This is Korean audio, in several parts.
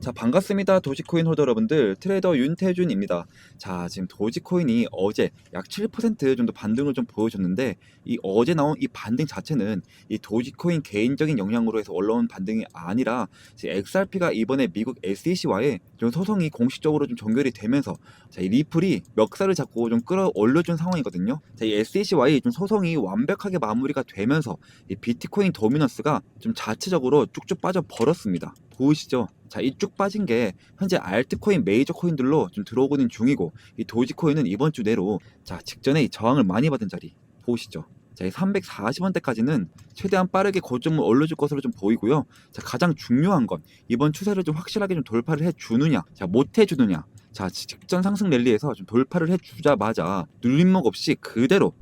자, 반갑습니다. 도지코인 홀더 여러분들, 트레이더 윤태준입니다. 자, 지금 도지코인이 어제 약 7% 정도 반등을 좀 보여줬는데, 이 어제 나온 이 반등 자체는 이 도지코인 개인적인 영향으로 해서 올라온 반등이 아니라, XRP가 이번에 미국 SEC와의 좀 소송이 공식적으로 좀 종결이 되면서, 자, 이 리플이 멱살을 잡고 좀 끌어올려준 상황이거든요. 자, 이 SEC와의 좀 소송이 완벽하게 마무리가 되면서 이 비트코인 도미넌스가 좀 자체적으로 쭉쭉 빠져 버렸습니다. 보이시죠? 자, 이 쭉 빠진 게 현재 알트코인 메이저 코인들로 좀 들어오고는 중이고, 이 도지코인은 이번 주 내로 자, 직전에 이 저항을 많이 받은 자리 보이시죠? 자, 이 340원대까지는 최대한 빠르게 고점을 올려줄 것으로 좀 보이고요. 자, 가장 중요한 건 이번 추세를 좀 확실하게 좀 돌파를 해주느냐, 자, 못 해주느냐. 자, 직전 상승 랠리에서 좀 돌파를 해주자마자 눌림목 없이 그대로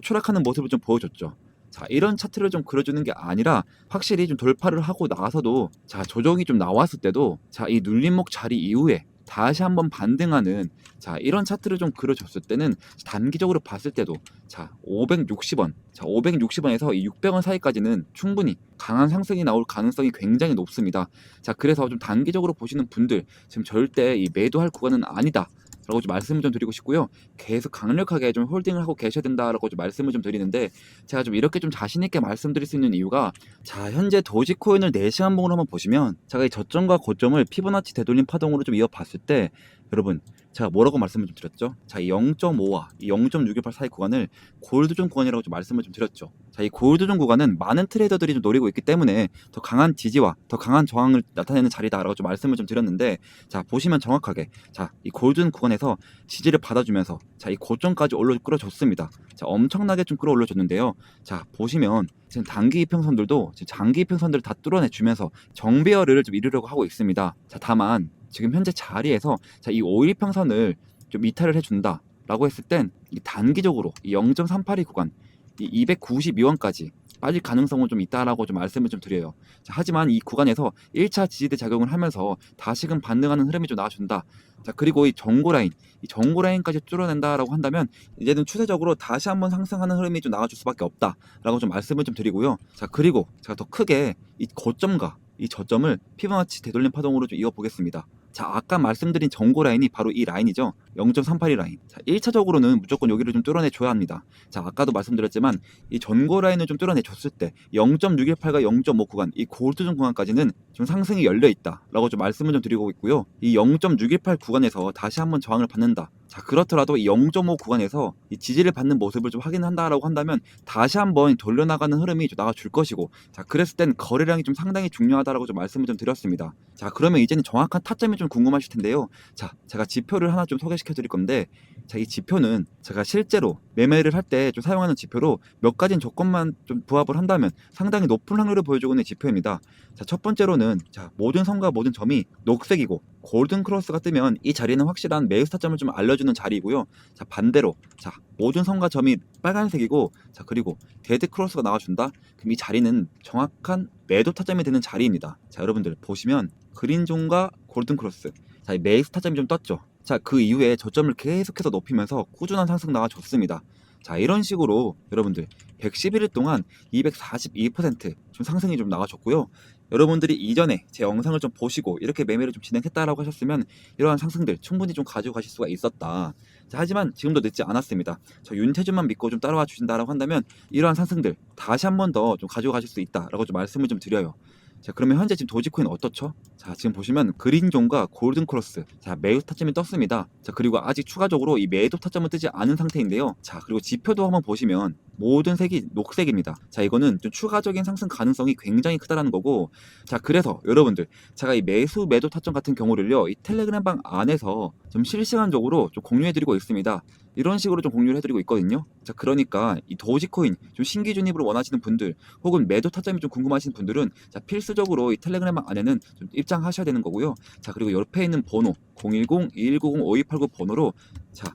추락하는 모습을 좀 보여줬죠. 자, 이런 차트를 좀 그려주는 게 아니라 확실히 좀 돌파를 하고 나서도, 자, 조정이 좀 나왔을 때도, 자, 이 눌림목 자리 이후에 다시 한번 반등하는, 자, 이런 차트를 좀 그려줬을 때는 단기적으로 봤을 때도, 자, 560원, 자, 560원에서 이 600원 사이까지는 충분히 강한 상승이 나올 가능성이 굉장히 높습니다. 자, 그래서 좀 단기적으로 보시는 분들 지금 절대 이 매도할 구간은 아니다 라고 좀 말씀을 좀 드리고 싶고요. 계속 강력하게 좀 홀딩을 하고 계셔야 된다라고 좀 말씀을 좀 드리는데, 제가 좀 이렇게 좀 자신 있게 말씀드릴 수 있는 이유가, 자, 현재 도지코인을 4시간 봉으로 한번 보시면, 제가 이 저점과 고점을 피보나치 되돌림 파동으로 좀 이어봤을 때, 여러분, 제가 뭐라고 말씀을 좀 드렸죠? 자, 이 0.5와 이 0.618 사이 구간을 골드존 구간이라고 좀 말씀을 좀 드렸죠. 자, 이 골드존 구간은 많은 트레이더들이 좀 노리고 있기 때문에 더 강한 지지와 더 강한 저항을 나타내는 자리다라고 좀 말씀을 좀 드렸는데, 자, 보시면 정확하게, 자, 이 골든 구간에서 지지를 받아주면서, 자, 이 고점까지 끌어줬습니다. 자, 엄청나게 좀 끌어올려줬는데요. 자, 보시면 지금 단기 이평선들도 지금 장기 이평선들을 다 뚫어내주면서 정배열을 좀 이루려고 하고 있습니다. 자, 다만 지금 현재 자리에서, 자, 이 5일평선을 좀 이탈을 해준다 라고 했을 땐 이 단기적으로 이 0.382 구간, 이 292원까지 빠질 가능성은 좀 있다라고 좀 말씀을 좀 드려요. 자, 하지만 이 구간에서 1차 지지대 작용을 하면서 다시금 반등하는 흐름이 좀 나와준다. 자, 그리고 이 정고라인까지 뚫어낸다라고 한다면 이제는 추세적으로 다시 한번 상승하는 흐름이 좀 나와줄 수밖에 없다라고 좀 말씀을 좀 드리고요. 자, 그리고 제가 더 크게 이 고점과 이 저점을 피보나치 되돌림 파동으로 좀 이어보겠습니다. 자, 아까 말씀드린 정고 라인이 바로 이 라인이죠. 0.382 라인. 자, 1차적으로는 무조건 여기를 좀 뚫어내 줘야 합니다. 자, 아까도 말씀드렸지만 이 전고 라인을 좀 뚫어내 줬을 때 0.618과 0.5 구간, 이 골드존 구간까지는 좀 상승이 열려 있다라고 좀 말씀을 좀 드리고 있고요. 이 0.618 구간에서 다시 한번 저항을 받는다. 자, 그렇더라도 이 0.5 구간에서 이 지지를 받는 모습을 좀 확인한다라고 한다면 다시 한번 돌려나가는 흐름이 좀 나와줄 것이고, 자, 그랬을 땐 거래량이 좀 상당히 중요하다라고 좀 말씀을 좀 드렸습니다. 자, 그러면 이제는 정확한 타점이 좀 궁금하실 텐데요. 자, 제가 지표를 하나 좀 소개시켜 드릴 건데, 자, 이 지표는 제가 실제로 매매를 할 때 좀 사용하는 지표로 몇 가지 조건만 좀 부합을 한다면 상당히 높은 확률을 보여주고 있는 지표입니다. 자, 첫 번째로는, 자, 모든 선과 모든 점이 녹색이고 골든 크로스가 뜨면 이 자리는 확실한 매수 타점을 좀 알려주는 자리이고요. 자, 반대로, 자, 모든 선과 점이 빨간색이고, 자, 그리고 데드 크로스가 나와준다. 그럼 이 자리는 정확한 매도 타점이 되는 자리입니다. 자, 여러분들 보시면 그린존과 골든 크로스, 자, 이 매수 타점이 좀 떴죠. 자, 그 이후에 저점을 계속해서 높이면서 꾸준한 상승 나와줬습니다. 자, 이런 식으로 여러분들 111일 동안 242%좀 상승이 좀 나와줬고요. 여러분들이 이전에 제 영상을 좀 보시고 이렇게 매매를 좀 진행했다라고 하셨으면 이러한 상승들 충분히 좀 가지고 가실 수가 있었다. 자, 하지만 지금도 늦지 않았습니다. 저 윤태준만 믿고 좀 따라와 주신다라고 한다면 이러한 상승들 다시 한 번 더 좀 가지고 가실 수 있다라고 좀 말씀을 좀 드려요. 자, 그러면 현재 지금 도지코인 어떻죠? 자, 지금 보시면 그린존과 골든 크로스, 자, 매수 타점이 떴습니다. 자, 그리고 아직 추가적으로 이 매도 타점은 뜨지 않은 상태인데요. 자, 그리고 지표도 한번 보시면 모든 색이 녹색입니다. 자, 이거는 좀 추가적인 상승 가능성이 굉장히 크다라는 거고, 자, 그래서 여러분들 제가 이 매수 매도 타점 같은 경우를요, 이 텔레그램방 안에서 좀 실시간적으로 좀 공유해드리고 있습니다. 이런 식으로 좀 공유를 해드리고 있거든요. 자, 그러니까 이 도지코인 좀 신규 진입을 원하시는 분들, 혹은 매도 타점이 좀 궁금하신 분들은, 자, 필수적으로 이 텔레그램방 안에는 좀 입장하셔야 되는 거고요. 자, 그리고 옆에 있는 번호 010-2190-5289 번호로, 자,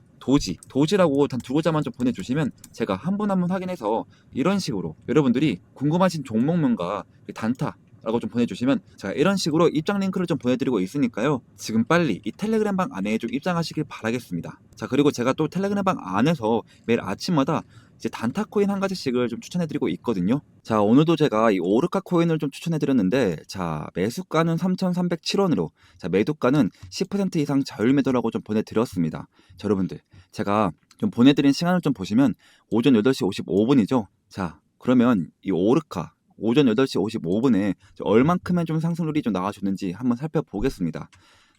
도지라고 단 두 글자만 좀 보내주시면 제가 한 분 한 분 확인해서 이런 식으로 여러분들이 궁금하신 종목명과 단타, 라고 좀 보내주시면 제가 이런 식으로 입장 링크를 좀 보내드리고 있으니까요. 지금 빨리 이 텔레그램 방 안에 좀 입장하시길 바라겠습니다. 자, 그리고 제가 또 텔레그램 방 안에서 매일 아침마다 이제 단타 코인 한 가지씩을 좀 추천해드리고 있거든요. 자, 오늘도 제가 이 오르카 코인을 좀 추천해드렸는데, 자, 매수가는 3,307원으로, 자, 매도가는 10% 이상 자율 매도라고 좀 보내드렸습니다. 자, 여러분들, 제가 좀 보내드린 시간을 좀 보시면 오전 8시 55분이죠. 자, 그러면 이 오르카 오전 8시 55분에 얼만큼의 좀 상승률이 좀 나와줬는지 한번 살펴보겠습니다.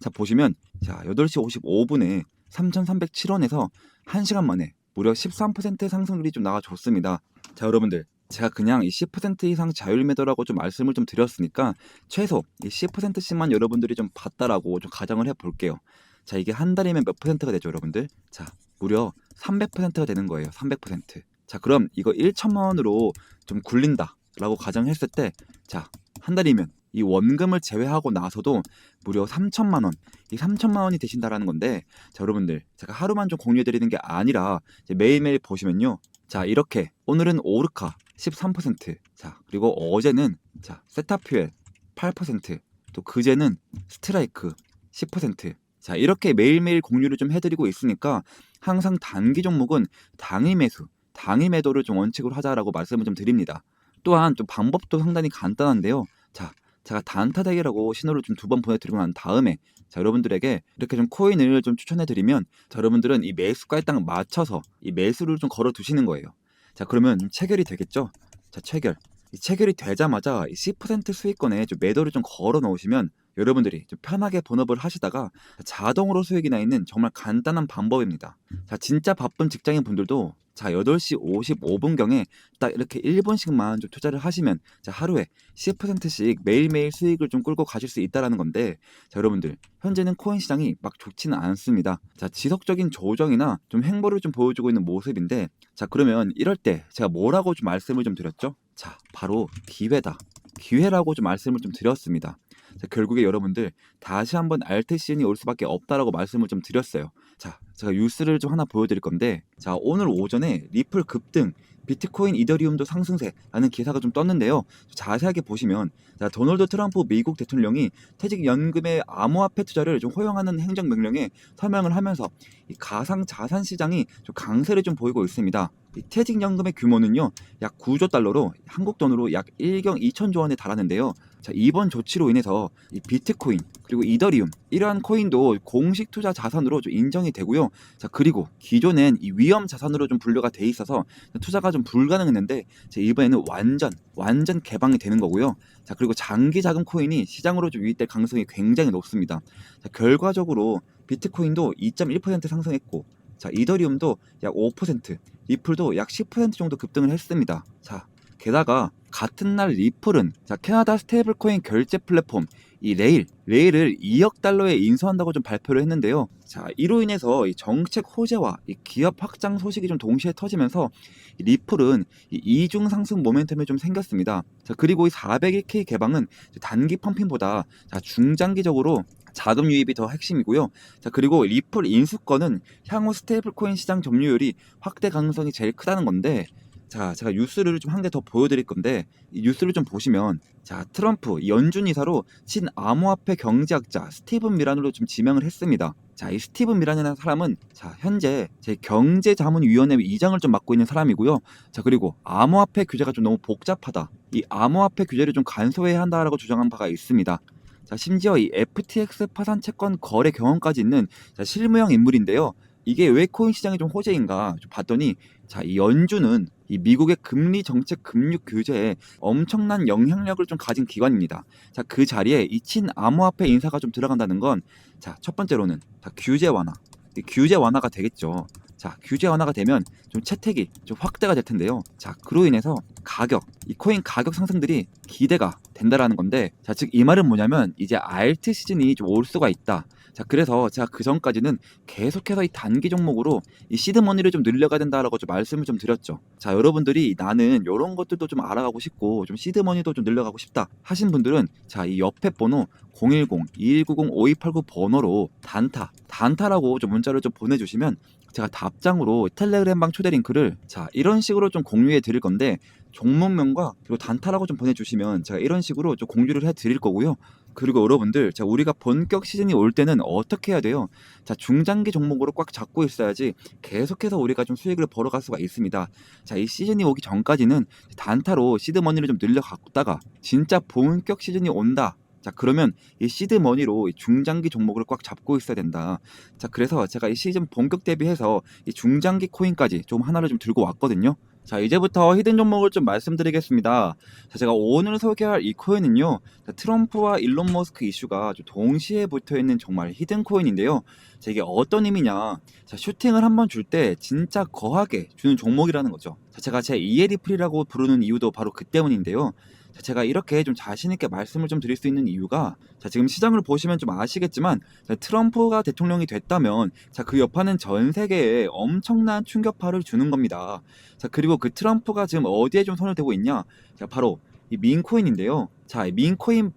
자, 보시면 자, 8시 55분에 3,307원에서 1시간 만에 무려 13% 상승률이 좀 나와줬습니다. 자, 여러분들, 제가 그냥 이 10% 이상 자율 매도라고 좀 말씀을 좀 드렸으니까 최소 이 10%씩만 여러분들이 좀 봤다라고 좀 가정을 해볼게요. 자, 이게 한 달이면 몇 퍼센트가 되죠, 여러분들? 자, 무려 300%가 되는 거예요. 300%. 자, 그럼 이거 1천만 원으로 좀 굴린다 라고 가정했을 때, 자, 한 달이면 이 원금을 제외하고 나서도 무려 3천만 원, 이 3천만 원이 되신다라는 건데, 자, 여러분들, 제가 하루만 좀 공유해드리는 게 아니라 이제 매일매일 보시면요, 자, 이렇게 오늘은 오르카 13%, 자, 그리고 어제는 자, 세타퓨엘 8%, 또 그제는 스트라이크 10%, 자, 이렇게 매일매일 공유를 좀 해드리고 있으니까 항상 단기 종목은 당일 매수, 당일 매도를 좀 원칙으로 하자라고 말씀을 좀 드립니다. 또한 좀 방법도 상당히 간단한데요. 자, 제가 단타 대기라고 신호를 좀 2번 보내드리고 난 다음에, 자, 여러분들에게 이렇게 좀 코인을 좀 추천해드리면, 자, 여러분들은 이 매수가에 딱 맞춰서 이 매수를 좀 걸어 두시는 거예요. 자, 그러면 체결이 되겠죠? 자, 체결. 이 체결이 되자마자 이 10% 수익권에 좀 매도를 좀 걸어 놓으시면 여러분들이 좀 편하게 본업을 하시다가 자동으로 수익이 나 있는 정말 간단한 방법입니다. 자, 진짜 바쁜 직장인 분들도 자, 8시 55분경에 딱 이렇게 1분씩만 좀 투자를 하시면 자, 하루에 10%씩 매일매일 수익을 좀 끌고 가실 수 있다라는 건데, 자, 여러분들, 현재는 코인 시장이 막 좋지는 않습니다. 자, 지속적인 조정이나 좀 행보를 좀 보여주고 있는 모습인데, 자, 그러면 이럴 때 제가 뭐라고 좀 말씀을 좀 드렸죠? 자, 바로 기회다. 기회라고 좀 말씀을 좀 드렸습니다. 자, 결국에 여러분들 다시 한번 알트 시즌이 올 수밖에 없다라고 말씀을 좀 드렸어요. 자, 제가 뉴스를 좀 하나 보여드릴 건데, 자, 오늘 오전에 리플 급등, 비트코인 이더리움도 상승세라는 기사가 좀 떴는데요. 자세하게 보시면, 자, 도널드 트럼프 미국 대통령이 퇴직연금의 암호화폐 투자를 좀 허용하는 행정명령에 서명을 하면서 이 가상 자산 시장이 좀 강세를 좀 보이고 있습니다. 이 퇴직연금의 규모는요, 약 9조 달러로 한국 돈으로 약 1경 2천조 원에 달하는데요. 자, 이번 조치로 인해서 이 비트코인 그리고 이더리움 이러한 코인도 공식 투자 자산으로 좀 인정이 되고요. 자, 그리고 기존엔 이 위험 자산으로 좀 분류가 돼 있어서 투자가 좀 불가능했는데, 자, 이번에는 완전 개방이 되는 거고요. 자, 그리고 장기 자금 코인이 시장으로 좀 유입될 가능성이 굉장히 높습니다. 자, 결과적으로 비트코인도 2.1% 상승했고, 자, 이더리움도 약 5%, 리플도 약 10% 정도 급등을 했습니다. 자, 게다가 같은 날 리플은 자, 캐나다 스테이블코인 결제 플랫폼 이 레일을 2억 달러에 인수한다고 좀 발표를 했는데요. 자, 이로 인해서 이 정책 호재와 이 기업 확장 소식이 좀 동시에 터지면서 이 리플은 이 이중 상승 모멘텀이 좀 생겼습니다. 자, 그리고 이 401k 개방은 단기 펌핑보다 자, 중장기적으로 자금 유입이 더 핵심이고요. 자, 그리고 리플 인수권은 향후 스테이블코인 시장 점유율이 확대 가능성이 제일 크다는 건데, 자, 제가 뉴스를 좀 한 개 더 보여드릴 건데, 이 뉴스를 좀 보시면, 자, 트럼프 연준 이사로 친암호화폐 경제학자 스티븐 미란으로 좀 지명을 했습니다. 자, 이 스티븐 미란이라는 사람은 자, 현재 제 경제자문위원회 의장을 좀 맡고 있는 사람이고요. 자, 그리고 암호화폐 규제가 좀 너무 복잡하다, 이 암호화폐 규제를 좀 간소해야 한다라고 주장한 바가 있습니다. 자, 심지어 이 FTX 파산 채권 거래 경험까지 있는 자, 실무형 인물인데요. 이게 왜 코인 시장이 좀 호재인가 좀 봤더니, 자, 이 연준은 이 미국의 금리 정책 금융 규제에 엄청난 영향력을 좀 가진 기관입니다. 자, 그 자리에 이 친암호화폐 인사가 좀 들어간다는 건, 자, 첫 번째로는 자, 규제 완화, 이 규제 완화가 되겠죠. 자, 규제 완화가 되면 좀 채택이 좀 확대가 될 텐데요. 자, 그로 인해서 이 코인 가격 상승들이 기대가 된다라는 건데, 자, 즉 이 말은 뭐냐면 이제 알트 시즌이 좀 올 수가 있다. 자, 그래서 제가 그 전까지는 계속해서 이 단기 종목으로 이 시드머니를 좀 늘려가야 된다라고 좀 말씀을 좀 드렸죠. 자, 여러분들이 나는 이런 것들도 좀 알아가고 싶고 좀 시드머니도 좀 늘려가고 싶다 하신 분들은 자, 이 옆에 번호 010-2190-5289 번호로 단타라고 좀 문자를 좀 보내주시면 제가 답장으로 텔레그램방 초대 링크를 자, 이런 식으로 좀 공유해 드릴 건데, 종목명과 그리고 단타라고 좀 보내주시면 제가 이런 식으로 좀 공유를 해드릴 거고요. 그리고 여러분들, 자, 우리가 본격 시즌이 올 때는 어떻게 해야 돼요? 자, 중장기 종목으로 꽉 잡고 있어야지 계속해서 우리가 좀 수익을 벌어갈 수가 있습니다. 자, 이 시즌이 오기 전까지는 단타로 시드머니를 좀 늘려갔다가 진짜 본격 시즌이 온다. 자, 그러면 이 시드머니로 이 중장기 종목을 꽉 잡고 있어야 된다. 자, 그래서 제가 이 시즌 본격 대비해서 이 중장기 코인까지 좀 하나를 좀 들고 왔거든요. 자, 이제부터 히든 종목을 좀 말씀드리겠습니다. 자, 제가 오늘 소개할 이 코인은요, 자, 트럼프와 일론 머스크 이슈가 좀 동시에 붙어있는 정말 히든 코인인데요. 자, 이게 어떤 의미냐? 자, 슈팅을 한번 줄 때 진짜 거하게 주는 종목이라는 거죠. 자, 제가 제 이에 리플이라고 부르는 이유도 바로 그 때문인데요. 자, 제가 이렇게 좀 자신있게 말씀을 좀 드릴 수 있는 이유가, 자, 지금 시장을 보시면 좀 아시겠지만, 자, 트럼프가 대통령이 됐다면, 자, 그 여파는 전 세계에 엄청난 충격파를 주는 겁니다. 자, 그리고 그 트럼프가 지금 어디에 좀 손을 대고 있냐? 자, 바로 이 민코인인데요. 자, 이 민코인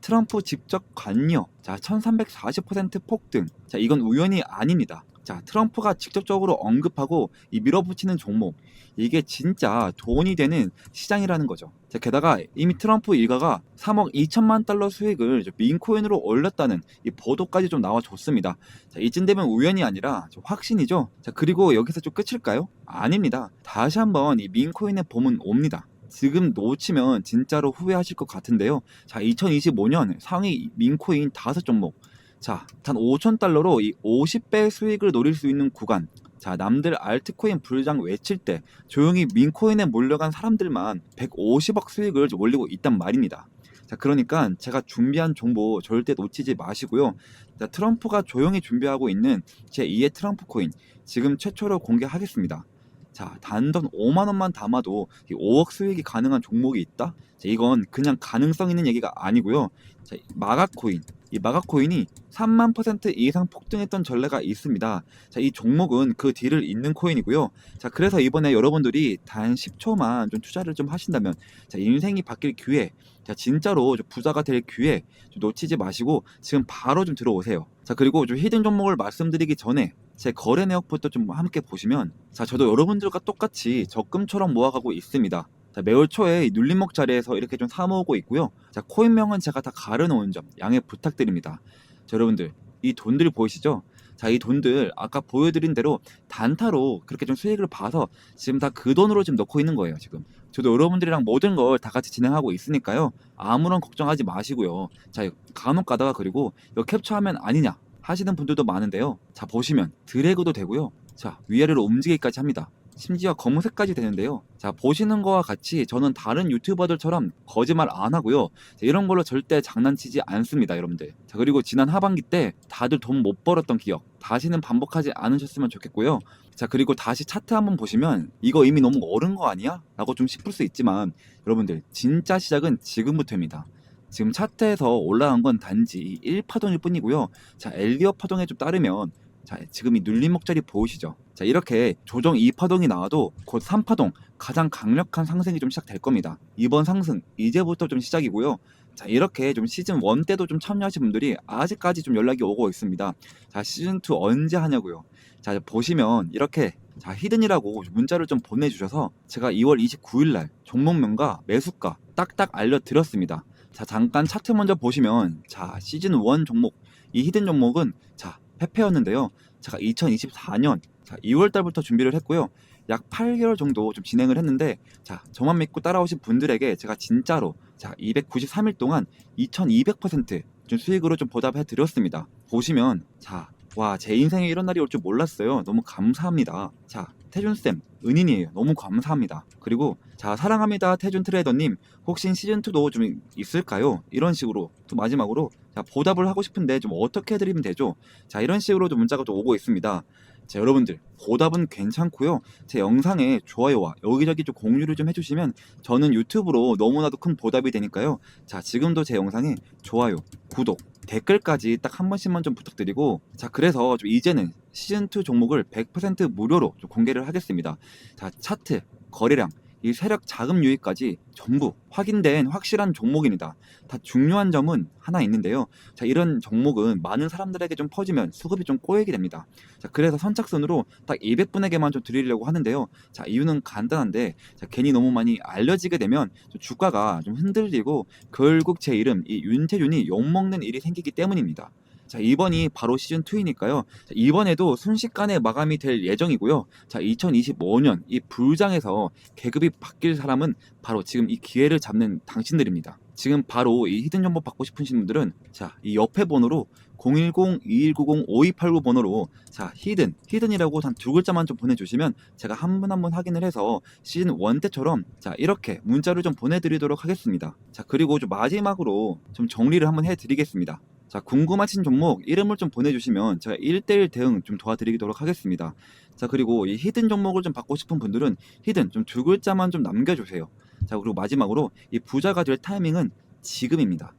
트럼프 직접 관여, 자, 1340% 폭등. 자, 이건 우연이 아닙니다. 자, 트럼프가 직접적으로 언급하고 이 밀어붙이는 종목, 이게 진짜 돈이 되는 시장이라는 거죠. 자, 게다가 이미 트럼프 일가가 3억 2천만 달러 수익을 민코인으로 올렸다는 이 보도까지 좀 나와줬습니다. 자, 이쯤 되면 우연이 아니라 좀 확신이죠. 자, 그리고 여기서 좀 끝일까요? 아닙니다. 다시 한번 이 민코인의 봄은 옵니다. 지금 놓치면 진짜로 후회하실 것 같은데요. 자, 2025년 상위 민코인 5종목. 자, 단 5,000달러로 이 50배 수익을 노릴 수 있는 구간. 자, 남들 알트코인 불장 외칠 때 조용히 민코인에 몰려간 사람들만 150억 수익을 올리고 있단 말입니다. 자, 그러니까 제가 준비한 정보 절대 놓치지 마시고요. 자, 트럼프가 조용히 준비하고 있는 제2의 트럼프 코인 지금 최초로 공개하겠습니다. 자, 단돈 5만 원만 담아도 5억 수익이 가능한 종목이 있다? 자, 이건 그냥 가능성 있는 얘기가 아니고요. 자, 마가코인, 이 마가코인이 3만% 이상 폭등했던 전례가 있습니다. 자, 이 종목은 그 뒤를 잇는 코인이고요. 자, 그래서 이번에 여러분들이 단 10초만 좀 투자를 좀 하신다면, 자, 인생이 바뀔 기회, 자, 진짜로 좀 부자가 될 기회 좀 놓치지 마시고 지금 바로 좀 들어오세요. 자, 그리고 좀 히든 종목을 말씀드리기 전에 제 거래 내역부터 좀 함께 보시면, 자, 저도 여러분들과 똑같이 적금처럼 모아가고 있습니다. 자, 매월 초에 이 눌림목 자리에서 이렇게 좀 사모으고 있고요. 자, 코인명은 제가 다 가려놓은 점 양해 부탁드립니다. 자, 여러분들, 이 돈들 보이시죠? 자, 이 돈들 아까 보여드린 대로 단타로 그렇게 좀 수익을 봐서 지금 다 그 돈으로 지금 넣고 있는 거예요, 지금. 저도 여러분들이랑 모든 걸 다 같이 진행하고 있으니까요. 아무런 걱정하지 마시고요. 자, 간혹 가다가 그리고 이거 캡처하면 아니냐 하시는 분들도 많은데요. 자, 보시면 드래그도 되고요. 자, 위아래로 움직이기까지 합니다. 심지어 검은색까지 되는데요. 자, 보시는 거와 같이 저는 다른 유튜버들처럼 거짓말 안 하고요. 자, 이런 걸로 절대 장난치지 않습니다, 여러분들. 자, 그리고 지난 하반기 때 다들 돈 못 벌었던 기억 다시는 반복하지 않으셨으면 좋겠고요. 자, 그리고 다시 차트 한번 보시면 이거 이미 너무 어른 거 아니야? 라고 좀 싶을 수 있지만 여러분들, 진짜 시작은 지금부터입니다. 지금 차트에서 올라간 건 단지 1파동일 뿐이고요. 자, 엘리어 파동에 좀 따르면, 자, 지금 이 눌림목 자리 보이시죠? 자, 이렇게 조정 2파동이 나와도 곧 3파동, 가장 강력한 상승이 좀 시작될 겁니다. 이번 상승 이제부터 좀 시작이고요. 자, 이렇게 좀 시즌 1 때도 좀 참여하신 분들이 아직까지 좀 연락이 오고 있습니다. 자, 시즌 2 언제 하냐고요. 자, 보시면 이렇게, 자, 히든이라고 문자를 좀 보내주셔서 제가 2월 29일날 종목명과 매수가 딱딱 알려드렸습니다. 자, 잠깐 차트 먼저 보시면, 자, 시즌 1 종목, 이 히든 종목은, 자, 페페였는데요. 제가 2024년, 자, 2월 달부터 준비를 했고요. 약 8개월 정도 좀 진행을 했는데, 자, 저만 믿고 따라오신 분들에게 제가 진짜로, 자, 293일 동안 2200%좀 수익으로 좀 보답해 드렸습니다. 보시면, 자, 와, 제 인생에 이런 날이 올 줄 몰랐어요. 너무 감사합니다. 자, 태준쌤, 은인이에요. 너무 감사합니다. 그리고, 자, 사랑합니다. 태준 트레이더님, 혹시 시즌2도 좀 있을까요? 이런 식으로, 또 마지막으로, 자, 보답을 하고 싶은데 좀 어떻게 해드리면 되죠? 자, 이런 식으로 좀 문자가 좀 오고 있습니다. 자, 여러분들, 보답은 괜찮고요. 제 영상에 좋아요와 여기저기 좀 공유를 좀 해주시면 저는 유튜브로 너무나도 큰 보답이 되니까요. 자, 지금도 제 영상에 좋아요, 구독, 댓글까지 딱 한 번씩만 좀 부탁드리고, 자, 그래서 좀 이제는 시즌2 종목을 100% 무료로 좀 공개를 하겠습니다. 자, 차트, 거래량, 이 세력 자금 유입까지 전부 확인된 확실한 종목입니다. 다 중요한 점은 하나 있는데요. 자, 이런 종목은 많은 사람들에게 좀 퍼지면 수급이 좀 꼬이게 됩니다. 자, 그래서 선착순으로 딱 200분에게만 좀 드리려고 하는데요. 자, 이유는 간단한데, 자, 괜히 너무 많이 알려지게 되면 좀 주가가 좀 흔들리고 결국 제 이름 이 윤태준이 욕먹는 일이 생기기 때문입니다. 자, 이번이 바로 시즌2이니까요. 자, 이번에도 순식간에 마감이 될 예정이고요. 자, 2025년 이 불장에서 계급이 바뀔 사람은 바로 지금 이 기회를 잡는 당신들입니다. 지금 바로 이 히든 정보 받고 싶으신 분들은 자, 이 옆에 번호로 010-2190-5289 번호로 자, 히든이라고 단 두 글자만 좀 보내주시면 제가 한 분 한 분 확인을 해서 시즌 1 때처럼 자, 이렇게 문자를 좀 보내드리도록 하겠습니다. 자, 그리고 좀 마지막으로 좀 정리를 한번 해드리겠습니다. 자, 궁금하신 종목 이름을 좀 보내주시면 제가 1대1 대응 좀 도와드리도록 하겠습니다. 자, 그리고 이 히든 종목을 좀 받고 싶은 분들은 히든 좀 두 글자만 좀 남겨주세요. 자, 그리고 마지막으로 이 부자가 될 타이밍은 지금입니다.